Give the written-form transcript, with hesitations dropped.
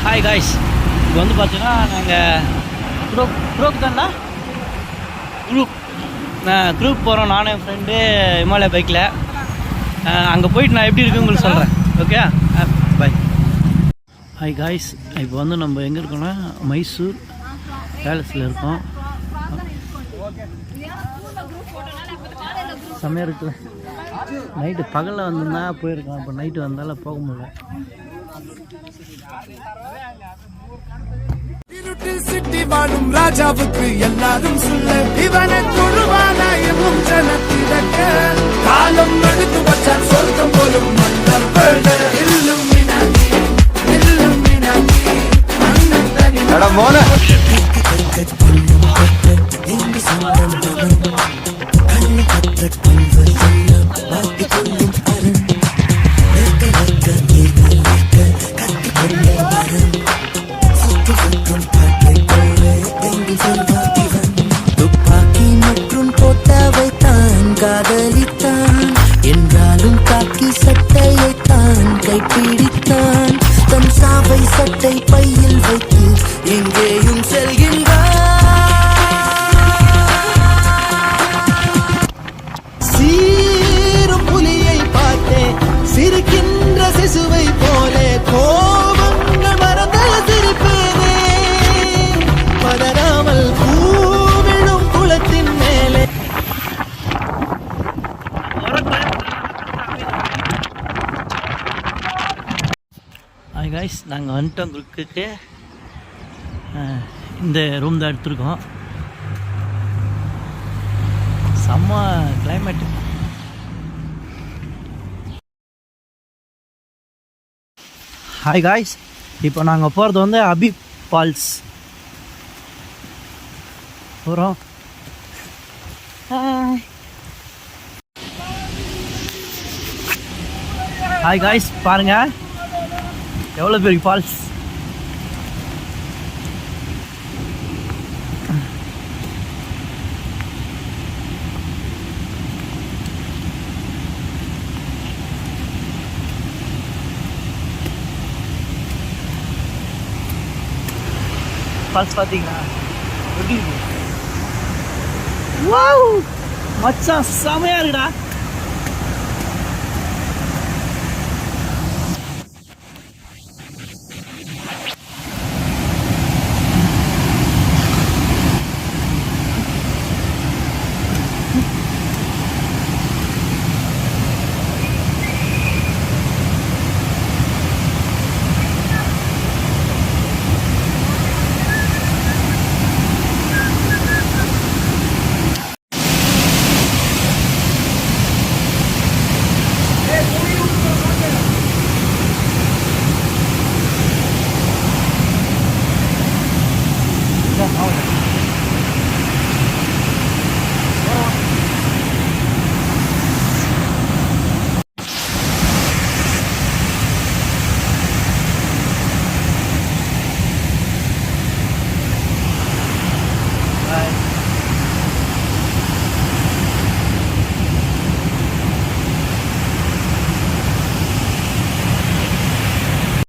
Hi guys, இப்போ வந்து பார்த்தீங்கன்னா நாங்கள் குரூப் தானே குரூப் போகிறோம். நானும் என் ஃப்ரெண்டு இமாலயா பைக்கில். அங்கே போயிட்டு நான் எப்படி இருக்குன்னு உங்களுக்கு சொல்கிறேன். Okay, by. ஹாய் காய்ஸ், இப்போ வந்து நம்ம எங்கே இருக்கோம்னா மைசூர் பேலஸில் இருக்கோம். செம்மையாக இருக்குது. நைட்டு பகலில் வந்திருந்தா போயிருக்கலாம், இப்போ நைட்டு வந்தாலும் போக முடியல. சிட்டி வாழும் ராஜாவுக்கு எல்லாரும் சொல்ல இவனை தொழுவானா எனும் ஜனத்திடக்க காலம் நடுத்து வச்சான் சொர்க்கம் போலும் மன்னர் காதலித்தான் என்றாலும் காக்கி சட்டையை தான் கைப்பிடித்தான். தன் சாவை சட்டை பையில் வைத்து எங்கேயும் செல்கின்றான். சீரும் புலியை பார்த்தே சிரிக்கின்ற சிசுவை போலே கோபங்கள் மறந்த சிரிப்பேனே பதறாமல் பூவிழும் குளத்தின் மேலே. ஹாய் காய்ஸ், நாங்கள் வந்துட்டோம் குரூப்புக்கு. இந்த ரூம் தான் எடுத்துருக்கோம். செம்ம கிளைமேட்டு. ஹாய் காய்ஸ், இப்போ நாங்கள் போகிறது வந்து அபி ஃபால்ஸ் போகிறோம். ஹாய் காய்ஸ், பாருங்கள் எவ்வளோ பெரிய ஃபால்ஸ். ஃபால்ஸ் பார்த்தீங்களா? எப்படி இருக்கு? வாவ் மச்சான், செமையா இருக்குடா.